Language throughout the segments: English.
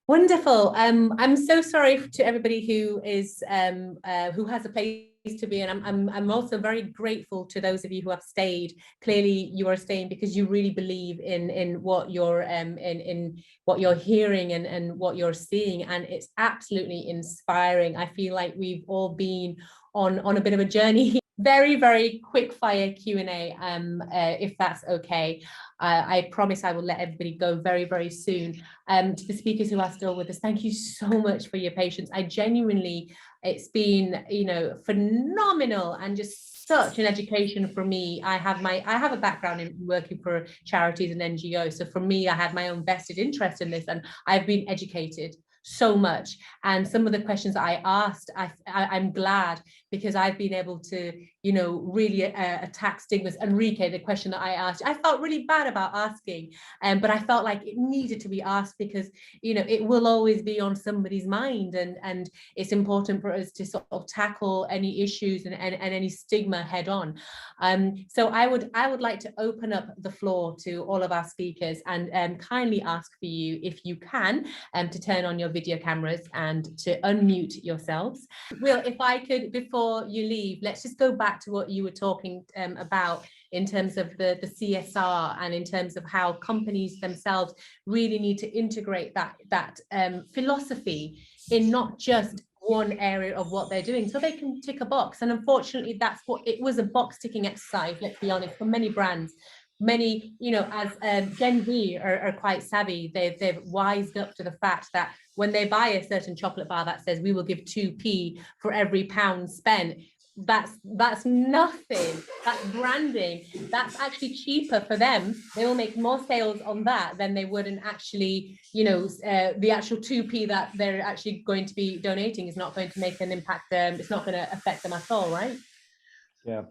Wonderful. I'm so sorry to everybody who has a place to be, and I'm also very grateful to those of you who have stayed. Clearly, you are staying because you really believe in what you're in what you're hearing and what you're seeing, and it's absolutely inspiring. I feel like we've all been on a bit of a journey. Very, very quick fire Q&A, if that's okay. I promise I will let everybody go very, very soon. To the speakers who are still with us, thank you so much for your patience. I genuinely, it's been, phenomenal and just such an education for me. I have a background in working for charities and NGOs. So for me, I had my own vested interest in this, and I've been educated so much. And some of the questions I asked, I'm glad, because I've been able to, really attack stigmas. Enrique, the question that I asked, I felt really bad about asking, but I felt like it needed to be asked because, it will always be on somebody's mind, and it's important for us to sort of tackle any issues and any stigma head on. So I would like to open up the floor to all of our speakers and kindly ask for you, if you can, to turn on your video cameras and to unmute yourselves. Will, if I could, before you leave, let's just go back to what you were talking about in terms of the CSR, and in terms of how companies themselves really need to integrate that philosophy in not just one area of what they're doing, so they can tick a box. And unfortunately, that's what it was, a box ticking exercise, let's be honest, for many brands. Many, as Gen Z are quite savvy, they've wised up to the fact that when they buy a certain chocolate bar that says we will give 2p for every pound spent, that's nothing. That's branding. That's actually cheaper for them. They will make more sales on that than they would in actually, the actual 2p that they're actually going to be donating is not going to make an impact. It's not going to affect them at all, right? Yeah,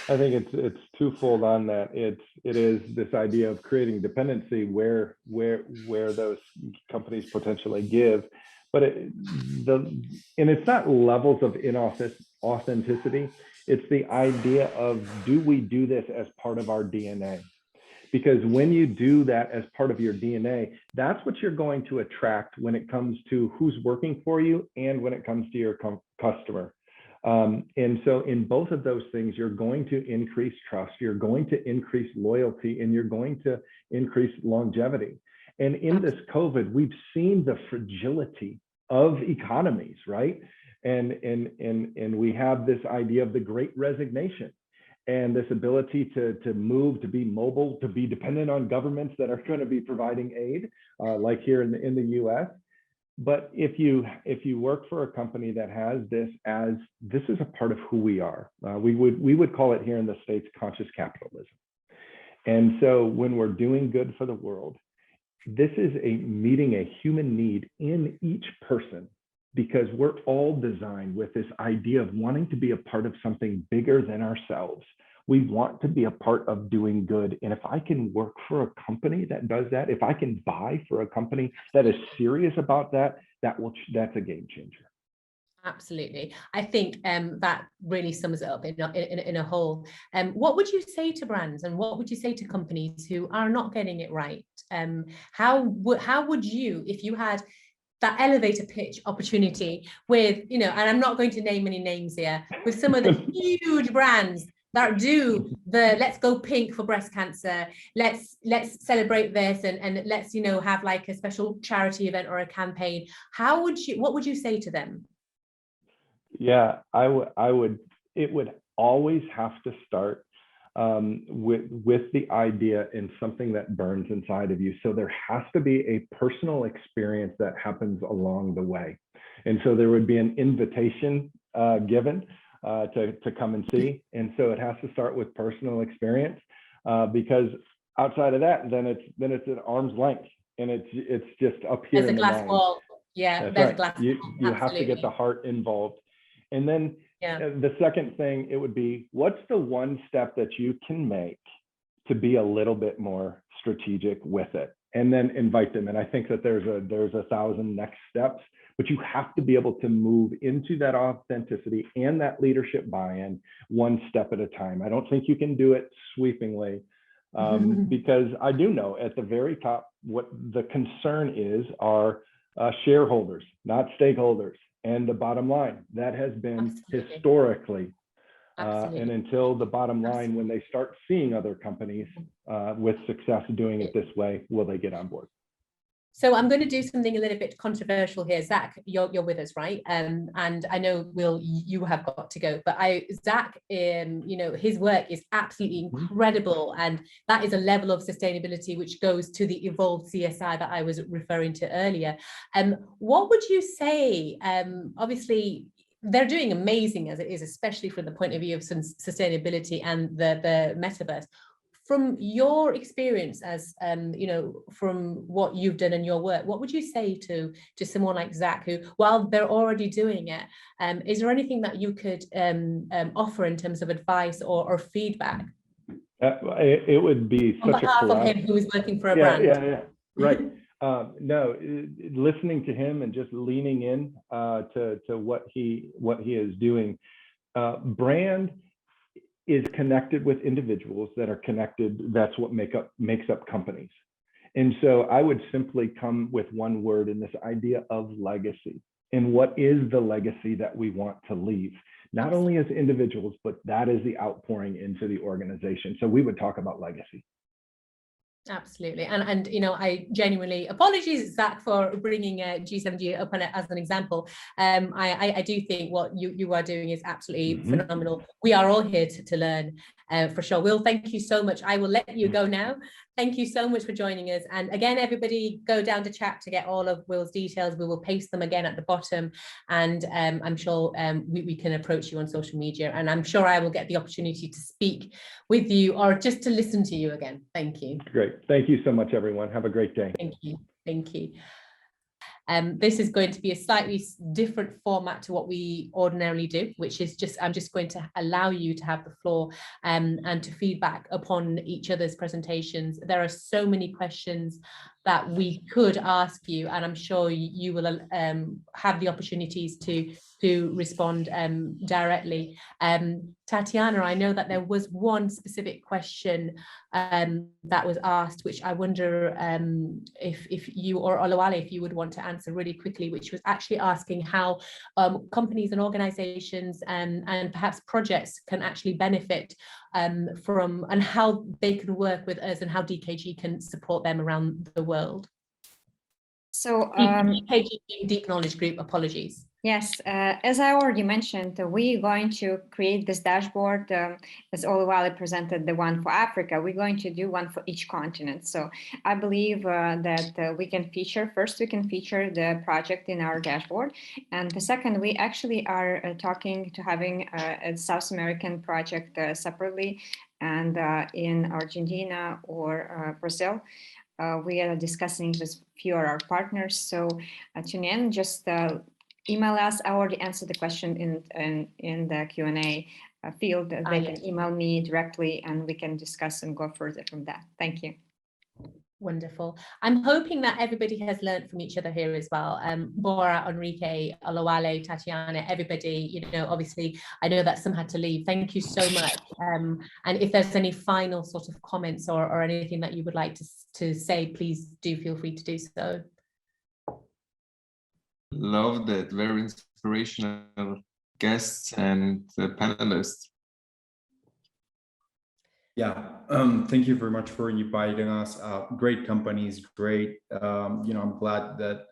I think it's twofold on that. It is this idea of creating dependency where those companies potentially give, but it's not levels of inauthenticity. It's the idea of, do we do this as part of our DNA? Because when you do that as part of your DNA, that's what you're going to attract when it comes to who's working for you and when it comes to your customer. And so in both of those things, you're going to increase trust, you're going to increase loyalty, and you're going to increase longevity. And in this COVID, we've seen the fragility of economies, right? And we have this idea of the Great Resignation, and this ability to move, to be mobile, to be dependent on governments that are going to be providing aid, like here in the US. But if you work for a company that has this is a part of who we are, we would call it here in the States conscious capitalism. And so when we're doing good for the world, this is meeting a human need in each person, because we're all designed with this idea of wanting to be a part of something bigger than ourselves. We want to be a part of doing good. And if I can work for a company that does that, if I can buy for a company that is serious about that, that's a game changer. Absolutely. I think that really sums it up in a whole. What would you say to brands, and what would you say to companies who are not getting it right? How would you, if you had that elevator pitch opportunity with, and I'm not going to name any names here, with some of the huge brands that do the let's go pink for breast cancer, let's celebrate this, and let's have like a special charity event or a campaign, what would you say to them? Yeah, it would always have to start with the idea in something that burns inside of you. So there has to be a personal experience that happens along the way. And so there would be an invitation given to come and see. And so it has to start with personal experience, because outside of that, then it's at arm's length, and it's just up here. There's a glass wall. Yeah, that's there's right. a glass You wall. have to get the heart involved. And then the second thing, it would be, what's the one step that you can make to be a little bit more strategic with it? And then invite them. And I think that there's 1,000 next steps, but you have to be able to move into that authenticity and that leadership buy-in one step at a time. I don't think you can do it sweepingly, because I do know at the very top, what the concern are shareholders, not stakeholders, and the bottom line. That has been Absolutely. historically. Absolutely. And until the bottom line, when they start seeing other companies with success doing it this way, will they get on board? So I'm going to do something a little bit controversial here. Zach, you're with us, right? And I know, Will, you have got to go, but Zach, you know, his work is absolutely incredible, and that is a level of sustainability which goes to the evolved CSI that I was referring to earlier. What would you say? Obviously, they're doing amazing as it is, especially from the point of view of sustainability and the metaverse. From your experience, as you know, from what you've done in your work, what would you say to someone like Zach, who, while they're already doing it, is there anything that you could offer in terms of advice or feedback? It would be on such behalf a of him who is working for a brand. Yeah, Right. No, listening to him and just leaning in to what he is doing. Brand is connected with individuals that are connected. That's what makes up companies. And so I would simply come with one word in this idea of legacy. And what is the legacy that we want to leave? Not only as individuals, but that is the outpouring into the organization. So we would talk about legacy. Absolutely. And you know, I genuinely apologies, Zach, for bringing G7G up as an example. I do think what you are doing is absolutely phenomenal. We are all here to learn, for sure. Will, thank you so much. I will let you go now. Thank you so much for joining us. And again, everybody go down to chat to get all of Will's details. We will paste them again at the bottom. And I'm sure we can approach you on social media. And I'm sure I will get the opportunity to speak with you or just to listen to you again. Thank you. Great. Thank you so much, everyone. Have a great day. Thank you. Thank you. This is going to be a slightly different format to what we ordinarily do, which is I'm just going to allow you to have the floor and to feedback upon each other's presentations. There are so many questions that we could ask you, and I'm sure you will have the opportunities to respond directly. Tatiana, I know that there was one specific question that was asked, which I wonder if you or Olawale, if you would want to answer really quickly, which was actually asking how companies and organizations and perhaps projects can actually benefit from, and how they can work with us and how DKG can support them around the world. So DKG, Deep Knowledge Group, apologies. Yes, as I already mentioned, we're going to create this dashboard, as Olawale presented the one for Africa. We're going to do one for each continent. So I believe that we can feature the project in our dashboard. And the second, we actually are talking to having a South American project separately, and in Argentina or Brazil. We are discussing with few of our partners. So tune in, just email us. I already answered the question in the Q&A field. They can email me directly and we can discuss and go further from that. Thank you. Wonderful. I'm hoping that everybody has learned from each other here as well. Bora, Enrique, Olawale, Tatiana, everybody, you know, obviously I know that some had to leave. Thank you so much. And if there's any final sort of comments or anything that you would like to say, please do feel free to do so. Love that, very inspirational guests and the panelists. Yeah, thank you very much for inviting us. Great companies, great. You know, I'm glad that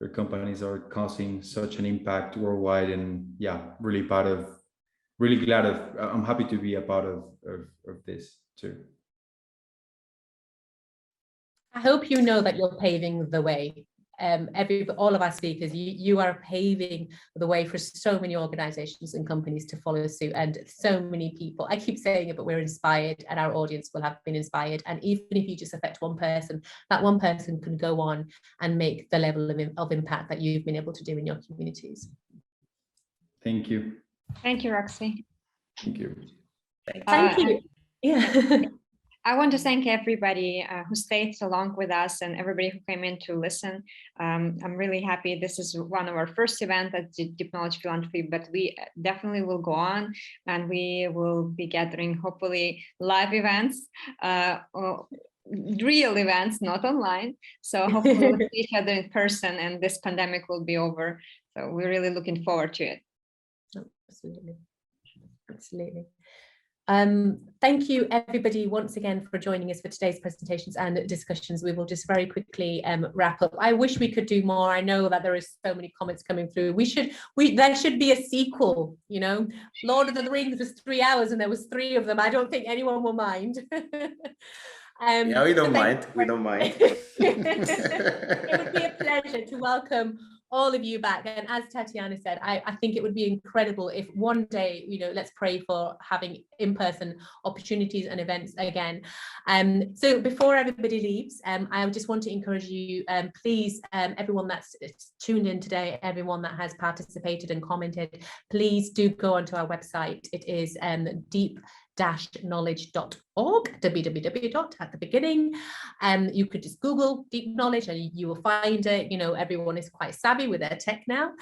your companies are causing such an impact worldwide, and yeah, really glad of. I'm happy to be a part of this too. I hope you know that you're paving the way. All of our speakers, you are paving the way for so many organizations and companies to follow suit, and so many people. I keep saying it, but we're inspired, and our audience will have been inspired. And even if you just affect one person, that one person can go on and make the level of impact that you've been able to do in your communities. Thank you. Thank you, Roxy. Thank you. Thank you. Yeah. I want to thank everybody who stayed along with us and everybody who came in to listen. I'm really happy. This is one of our first events at Deep Knowledge Philanthropy, but we definitely will go on, and we will be gathering hopefully live events real events, not online. So hopefully we'll see each other in person and this pandemic will be over. So we're really looking forward to it. Absolutely. Absolutely. Thank you everybody once again for joining us for today's presentations and discussions. We will just very quickly wrap up. I wish we could do more. I know that there is so many comments coming through. There should be a sequel, you know. Lord of the Rings was 3 hours and there was 3 of them. I don't think anyone will mind. Yeah, we don't mind. We don't mind. It would be a pleasure to welcome all of you back. And as Tatiana said, I think it would be incredible if one day, you know, let's pray for having in-person opportunities and events again. So before everybody leaves, I just want to encourage you, please, everyone that's tuned in today, everyone that has participated and commented, please do go onto our website. It is deep-knowledge.org, www. at the beginning. You could just Google Deep Knowledge and you will find it. You know, everyone is quite savvy with their tech now.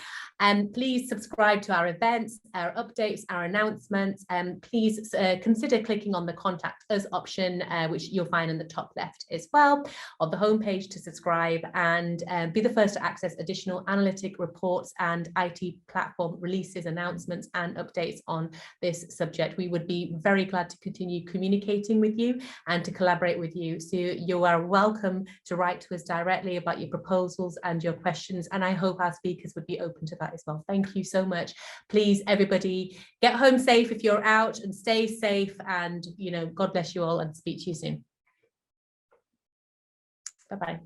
And please subscribe to our events, our updates, our announcements, and please consider clicking on the Contact Us option, which you'll find in the top left as well of the homepage to subscribe and be the first to access additional analytic reports and IT platform releases, announcements, and updates on this subject. We would be very glad to continue communicating with you and to collaborate with you. So you are welcome to write to us directly about your proposals and your questions. And I hope our speakers would be open to that as well. Thank you so much. Please, everybody, get home safe if you're out and stay safe. And, you know, God bless you all and speak to you soon. Bye-bye.